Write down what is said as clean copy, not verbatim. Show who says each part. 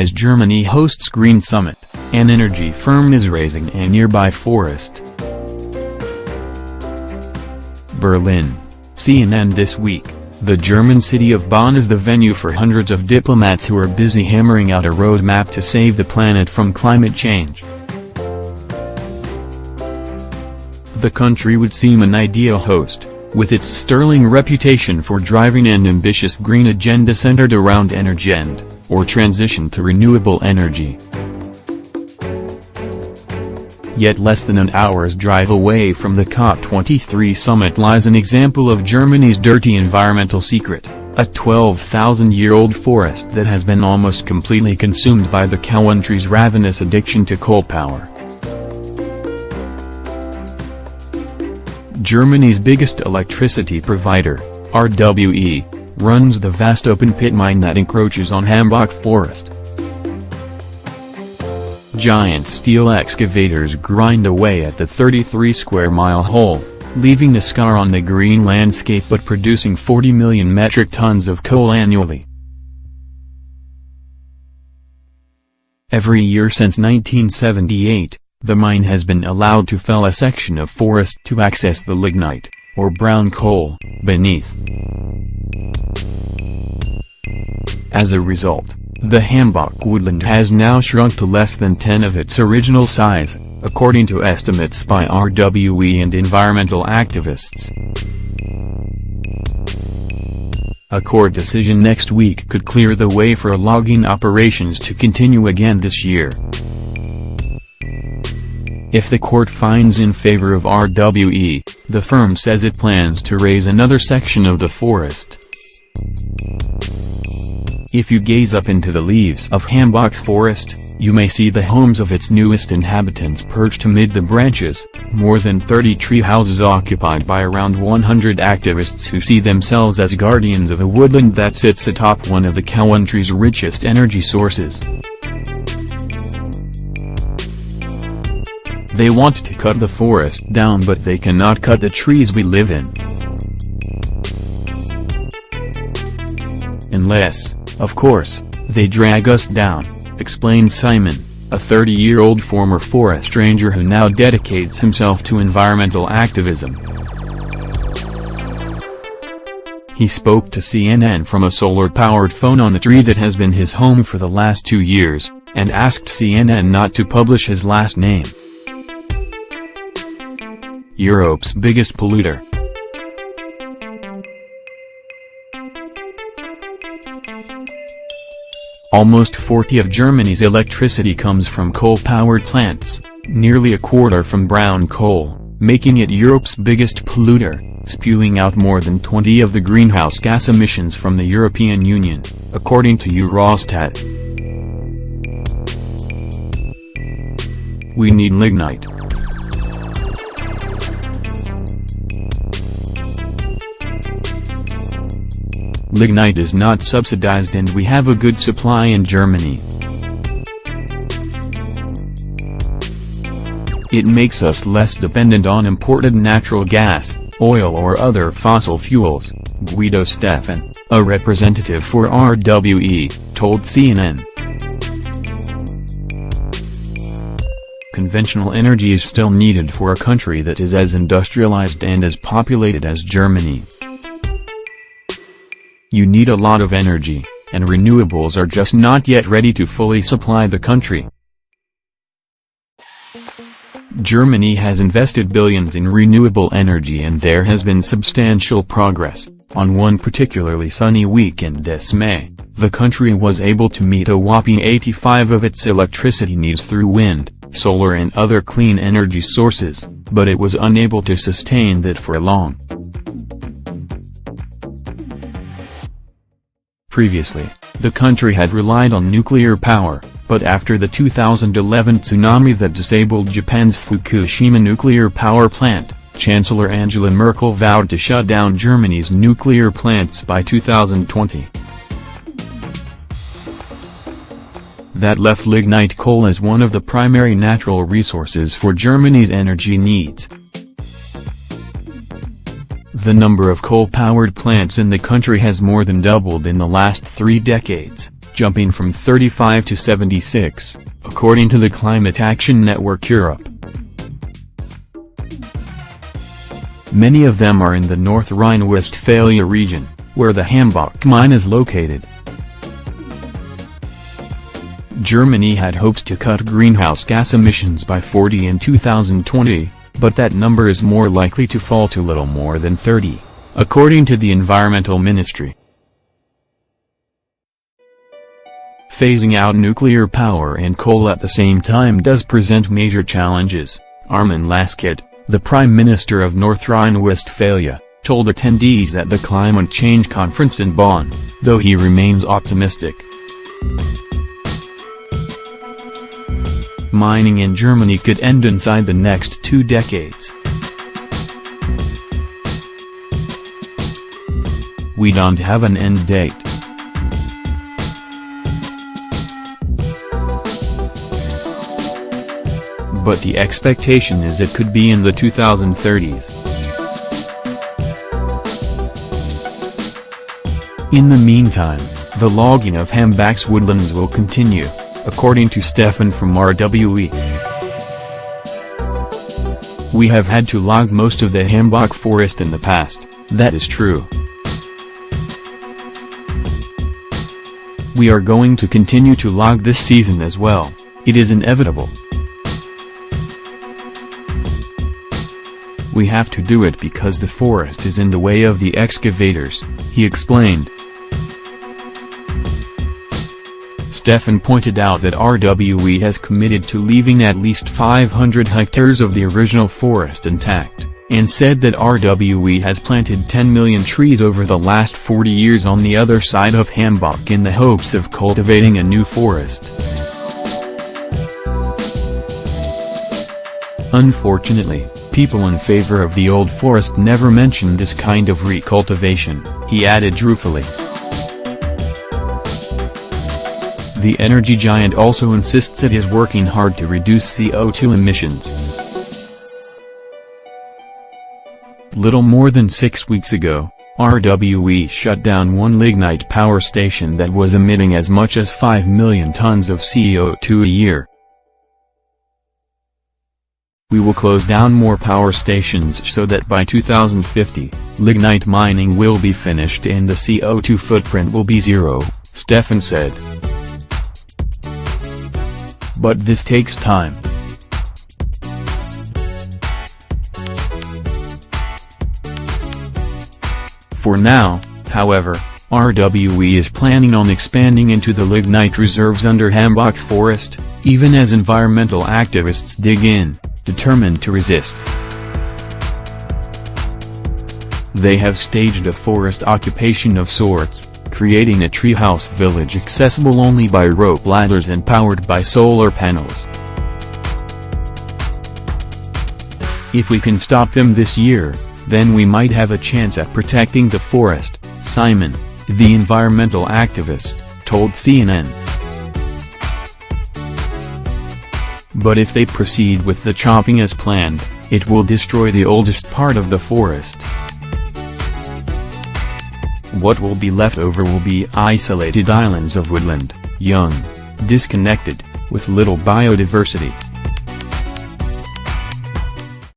Speaker 1: as Germany hosts Green Summit, an energy firm is razing a nearby forest. Berlin. CNN this week. The German city of Bonn is the venue for hundreds of diplomats who are busy hammering out a roadmap to save the planet from climate change. The country would seem an ideal host, with its sterling reputation for driving an ambitious green agenda centered around Energiewende, or transition to renewable energy. Yet less than an hour's drive away from the COP23 summit lies an example of Germany's dirty environmental secret, a 12,000-year-old forest that has been almost completely consumed by the country's ravenous addiction to coal power. Germany's biggest electricity provider, RWE, runs the vast open-pit mine that encroaches on K.N.B.T forest. Giant steel excavators grind away at the 33-square-mile hole, leaving a scar on the green landscape but producing 40 million metric tons of coal annually. Every year since 1978, the mine has been allowed to fell a section of forest to access the lignite, or brown coal, beneath. As a result, the K.N.B.T woodland has now shrunk to less than 10 of its original size, according to estimates by RWE and environmental activists. A court decision next week could clear the way for logging operations to continue again this year. If the court finds in favor of RWE, the firm says it plans to raze another section of the forest. If you gaze up into the leaves of K.N.B.T forest, you may see the homes of its newest inhabitants perched amid the branches, more than 30 tree houses occupied by around 100 activists who see themselves as guardians of a woodland that sits atop one of the country's richest energy sources. They want to cut the forest down, but they cannot cut the trees we live in. Unless, of course, they drag us down, explained Simon, a 30-year-old former forest ranger who now dedicates himself to environmental activism. He spoke to CNN from a solar-powered phone on the tree that has been his home for the last 2 years, and asked CNN not to publish his last name. Europe's biggest polluter. Almost 40% of Germany's electricity comes from coal-powered plants, nearly a quarter from brown coal, making it Europe's biggest polluter, spewing out more than 20% of the greenhouse gas emissions from the European Union, according to Eurostat. We need lignite. Lignite is not subsidized and we have a good supply in Germany. It makes us less dependent on imported natural gas, oil or other fossil fuels, Guido Stefan, a representative for RWE, told CNN. Conventional energy is still needed for a country that is as industrialized and as populated as Germany. You need a lot of energy, and renewables are just not yet ready to fully supply the country. Germany has invested billions in renewable energy and there has been substantial progress. On one particularly sunny weekend this May, the country was able to meet a whopping 85% of its electricity needs through wind, solar and other clean energy sources, but it was unable to sustain that for long. Previously, the country had relied on nuclear power, but after the 2011 tsunami that disabled Japan's Fukushima nuclear power plant, Chancellor Angela Merkel vowed to shut down Germany's nuclear plants by 2020. That left lignite coal as one of the primary natural resources for Germany's energy needs. The number of coal-powered plants in the country has more than doubled in the last 3 decades, jumping from 35 to 76, according to the Climate Action Network Europe. Many of them are in the North Rhine-Westphalia region, where the K.N.B.T mine is located. Germany had hopes to cut greenhouse gas emissions by 40 in 2020, but that number is more likely to fall to little more than 30, according to the Environmental Ministry. Phasing out nuclear power and coal at the same time does present major challenges, Armin Laschet, the Prime Minister of North Rhine-Westphalia, told attendees at the Climate Change Conference in Bonn, though he remains optimistic. Mining in Germany could end inside the next 2 decades. We don't have an end date. But the expectation is it could be in the 2030s. In the meantime, the logging of K.N.B.T's woodlands will continue, according to Stefan from RWE. We have had to log most of the K.N.B.T forest in the past, that is true. We are going to continue to log this season as well, it is inevitable. We have to do it because the forest is in the way of the excavators, he explained. Stefan pointed out that RWE has committed to leaving at least 500 hectares of the original forest intact, and said that RWE has planted 10 million trees over the last 40 years on the other side of K.N.B.T in the hopes of cultivating a new forest. Unfortunately, people in favor of the old forest never mention this kind of recultivation, he added ruefully. The energy giant also insists it is working hard to reduce CO2 emissions. Little more than 6 weeks ago, RWE shut down one lignite power station that was emitting as much as 5 million tons of CO2 a year. We will close down more power stations so that by 2050, lignite mining will be finished and the CO2 footprint will be zero, Stefan said. But this takes time. For now, however, RWE is planning on expanding into the lignite reserves under K.N.B.T forest, even as environmental activists dig in, determined to resist. They have staged a forest occupation of sorts, creating a treehouse village accessible only by rope ladders and powered by solar panels. If we can stop them this year, then we might have a chance at protecting the forest, Simon, the environmental activist, told CNN. But if they proceed with the chopping as planned, it will destroy the oldest part of the forest. What will be left over will be isolated islands of woodland, young, disconnected, with little biodiversity.